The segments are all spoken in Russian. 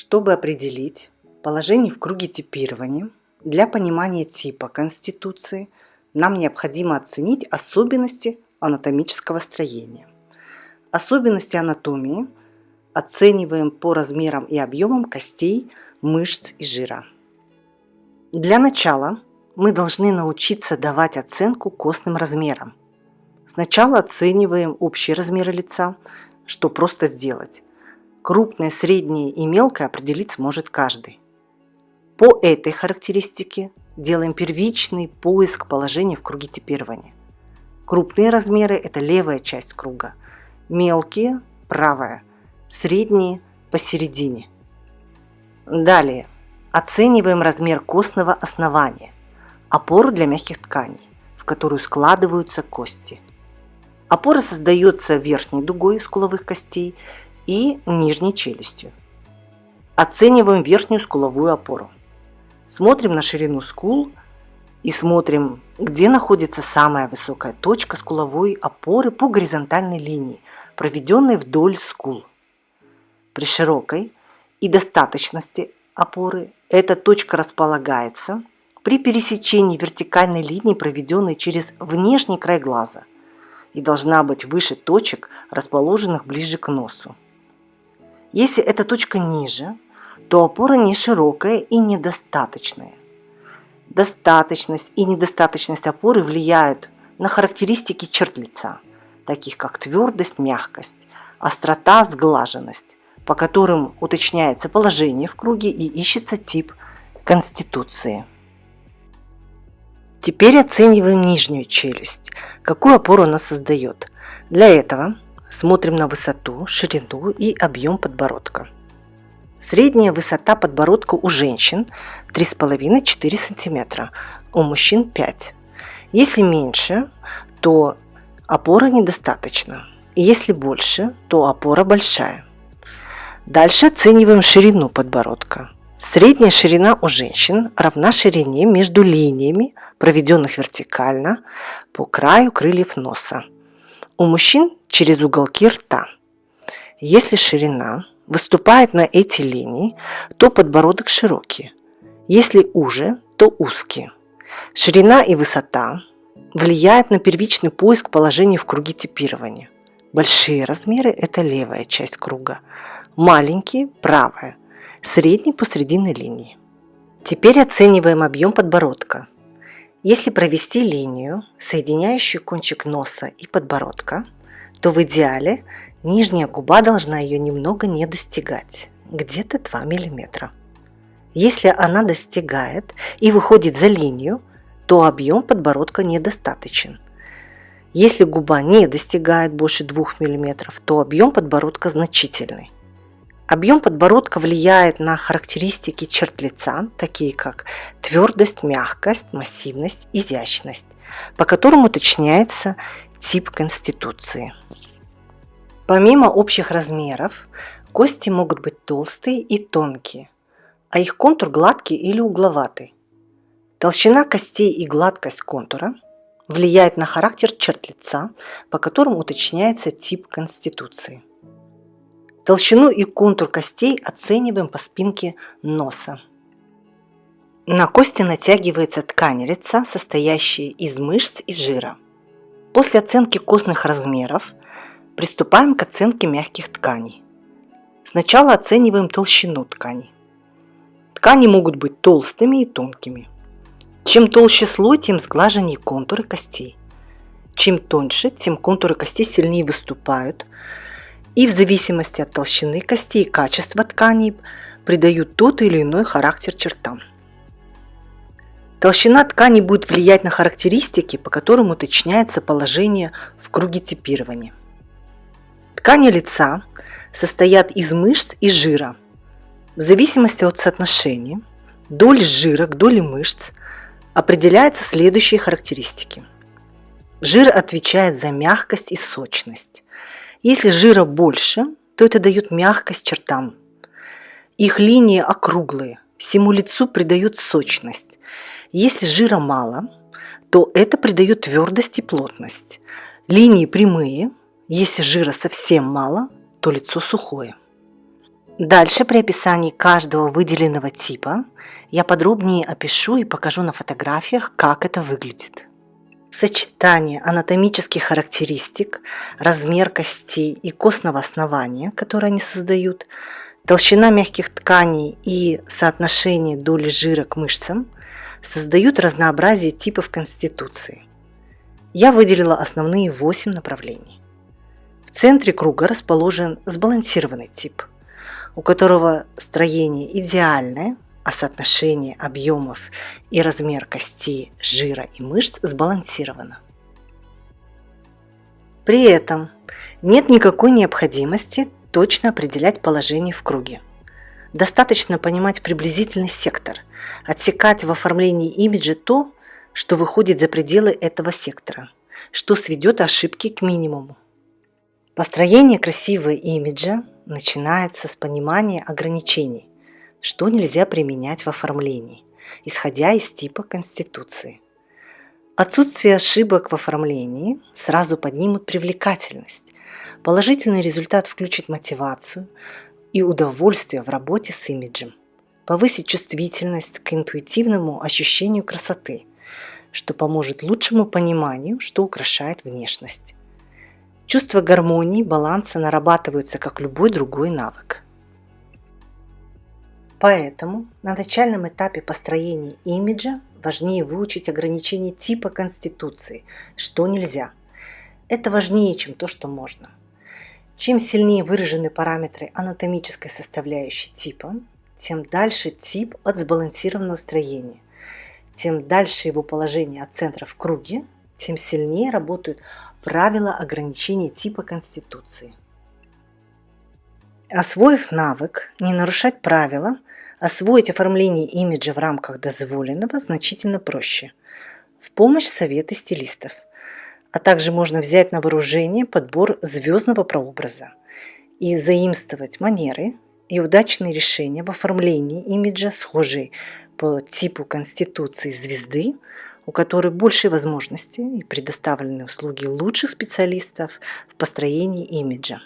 Чтобы определить положение в круге типирования, для понимания типа конституции нам необходимо оценить особенности анатомического строения. Особенности анатомии оцениваем по размерам и объемам костей, мышц и жира. Для начала мы должны научиться давать оценку костным размерам. Сначала оцениваем общие размеры лица, что просто сделать. Крупное, среднее и мелкое определить сможет каждый. По этой характеристике делаем первичный поиск положения в круге типирования. Крупные размеры – это левая часть круга, мелкие – правая, средние – посередине. Далее оцениваем размер костного основания, опору для мягких тканей, в которую складываются кости. Опора создается верхней дугой скуловых костей и нижней челюстью. Оцениваем верхнюю скуловую опору. Смотрим на ширину скул и смотрим, где находится самая высокая точка скуловой опоры по горизонтальной линии, проведенной вдоль скул. При широкой и достаточности опоры эта точка располагается при пересечении вертикальной линии, проведенной через внешний край глаза, и должна быть выше точек, расположенных ближе к носу. Если эта точка ниже, то опора не широкая и недостаточная. Достаточность и недостаточность опоры влияют на характеристики черт лица, таких как твердость, мягкость, острота, сглаженность, по которым уточняется положение в круге и ищется тип конституции. Теперь оцениваем нижнюю челюсть, какую опору она создает. Для этого смотрим на высоту, ширину и объем подбородка. Средняя высота подбородка у женщин 3,5-4 см, у мужчин 5 см. Если меньше, то опора недостаточна, и если больше, то опора большая. Дальше оцениваем ширину подбородка. Средняя ширина у женщин равна ширине между линиями, проведенных вертикально по краю крыльев носа. У мужчин через уголки рта. Если ширина выступает на эти линии, то подбородок широкий. Если уже, то узкий. Ширина и высота влияют на первичный поиск положения в круге типирования. Большие размеры – это левая часть круга, маленькие – правая, средний посредине линии. Теперь оцениваем объем подбородка. Если провести линию, соединяющую кончик носа и подбородка, то в идеале нижняя губа должна ее немного не достигать, где-то 2 мм. Если она достигает и выходит за линию, то объем подбородка недостаточен. Если губа не достигает больше 2 мм, то объем подбородка значительный. Объем подбородка влияет на характеристики черт лица, такие как твердость, мягкость, массивность, изящность, по которым уточняется тип конституции. Помимо общих размеров, кости могут быть толстые и тонкие, а их контур гладкий или угловатый. Толщина костей и гладкость контура влияет на характер черт лица, по которым уточняется тип конституции. Толщину и контур костей оцениваем по спинке носа. На кости натягивается ткань лица, состоящая из мышц и жира. После оценки костных размеров приступаем к оценке мягких тканей. Сначала оцениваем толщину тканей. Ткани могут быть толстыми и тонкими. Чем толще слой, тем сглаженнее контуры костей. Чем тоньше, тем контуры костей сильнее выступают, и в зависимости от толщины костей и качества тканей придают тот или иной характер чертам. Толщина ткани будет влиять на характеристики, по которым уточняется положение в круге типирования. Ткани лица состоят из мышц и жира. В зависимости от соотношения доли жира к доле мышц определяются следующие характеристики. Жир отвечает за мягкость и сочность. Если жира больше, то это дает мягкость чертам. Их линии округлые, всему лицу придает сочность. Если жира мало, то это придает твердость и плотность. Линии прямые, если жира совсем мало, то лицо сухое. Дальше при описании каждого выделенного типа я подробнее опишу и покажу на фотографиях, как это выглядит. Сочетание анатомических характеристик, размер костей и костного основания, которые они создают, толщина мягких тканей и соотношение доли жира к мышцам создают разнообразие типов конституции. Я выделила основные 8 направлений. В центре круга расположен сбалансированный тип, у которого строение идеальное, а соотношение объемов и размер костей, жира и мышц сбалансировано. При этом нет никакой необходимости точно определять положение в круге. Достаточно понимать приблизительный сектор, отсекать в оформлении имиджа то, что выходит за пределы этого сектора, что сведет ошибки к минимуму. Построение красивого имиджа начинается с понимания ограничений, что нельзя применять в оформлении, исходя из типа конституции. Отсутствие ошибок в оформлении сразу поднимут привлекательность. Положительный результат включит мотивацию и удовольствие в работе с имиджем, повысит чувствительность к интуитивному ощущению красоты, что поможет лучшему пониманию, что украшает внешность. Чувство гармонии, баланса нарабатываются как любой другой навык. Поэтому на начальном этапе построения имиджа важнее выучить ограничения типа конституции, что нельзя. Это важнее, чем то, что можно. Чем сильнее выражены параметры анатомической составляющей типа, тем дальше тип от сбалансированного строения, тем дальше его положение от центра в круге, тем сильнее работают правила ограничения типа конституции. Освоив навык не нарушать правила, освоить оформление имиджа в рамках дозволенного значительно проще. В помощь советы стилистов. А также можно взять на вооружение подбор звездного прообраза и заимствовать манеры и удачные решения в оформлении имиджа, схожие по типу конституции звезды, у которой больше возможностей и предоставлены услуги лучших специалистов в построении имиджа.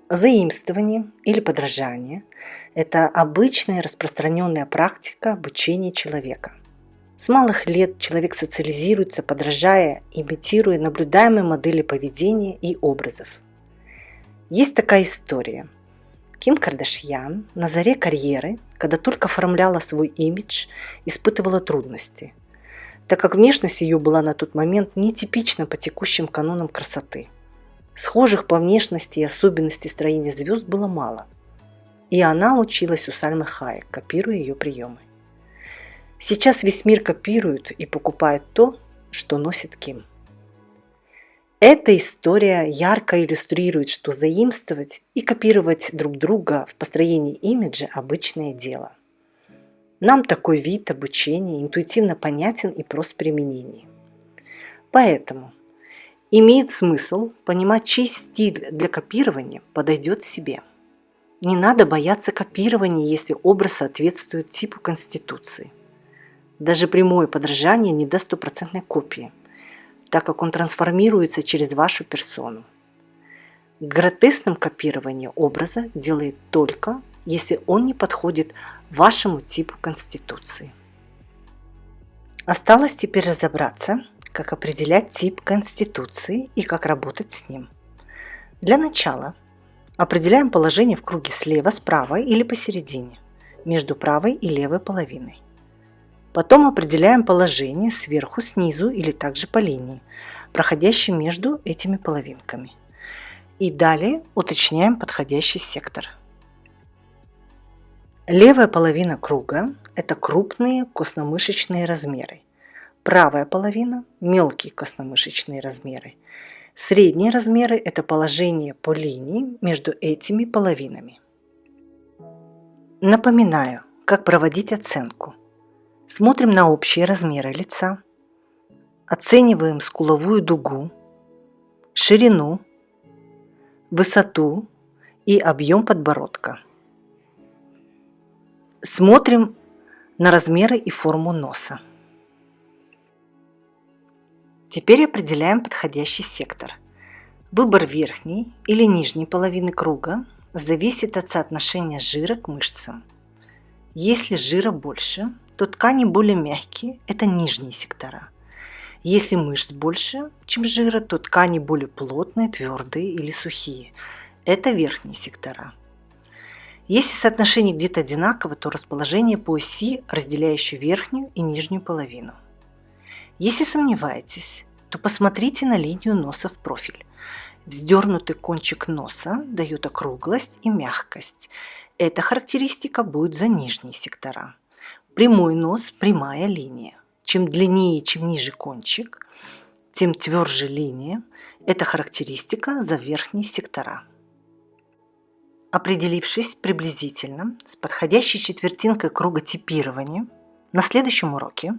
Заимствование или подражание – это обычная распространенная практика обучения человека. С малых лет человек социализируется, подражая, имитируя наблюдаемые модели поведения и образов. Есть такая история. Ким Кардашьян на заре карьеры, когда только оформляла свой имидж, испытывала трудности, так как внешность ее была на тот момент нетипична по текущим канонам красоты. Схожих по внешности и особенности строения звезд было мало, и она училась у Сальмы Хайек, копируя ее приемы. Сейчас весь мир копирует и покупает то, что носит Ким. Эта история ярко иллюстрирует, что заимствовать и копировать друг друга в построении имиджа – обычное дело. Нам такой вид обучения интуитивно понятен и прост в применении. Поэтому имеет смысл понимать, чей стиль для копирования подойдет себе. Не надо бояться копирования, если образ соответствует типу конституции. Даже прямое подражание не даст стопроцентной копии, так как он трансформируется через вашу персону. Гротескным копирование образа делает только, если он не подходит вашему типу конституции. Осталось теперь разобраться, как определять тип конституции и как работать с ним. Для начала определяем положение в круге слева, справа или посередине, между правой и левой половиной. Потом определяем положение сверху, снизу или также по линии, проходящей между этими половинками. И далее уточняем подходящий сектор. Левая половина круга – это крупные костно-мышечные размеры. Правая половина – мелкие костно-мышечные размеры. Средние размеры – это положение по линии между этими половинами. Напоминаю, как проводить оценку. Смотрим на общие размеры лица, оцениваем скуловую дугу, ширину, высоту и объем подбородка. Смотрим на размеры и форму носа. Теперь определяем подходящий сектор. Выбор верхней или нижней половины круга зависит от соотношения жира к мышцам. Если жира больше, то ткани более мягкие – это нижние сектора. Если мышц больше, чем жира, то ткани более плотные, твердые или сухие – это верхние сектора. Если соотношение где-то одинаково, то расположение по оси, разделяющей верхнюю и нижнюю половину. Если сомневаетесь, то посмотрите на линию носа в профиль. Вздернутый кончик носа дает округлость и мягкость. Эта характеристика будет за нижние сектора. Прямой нос – прямая линия. Чем длиннее и чем ниже кончик, тем тверже линия. Это характеристика за верхние сектора. Определившись приблизительно с подходящей четвертинкой круга типирования, на следующем уроке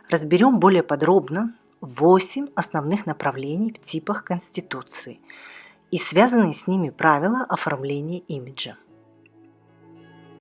разберем более подробно 8 основных направлений в типах конституции и связанные с ними правила оформления имиджа.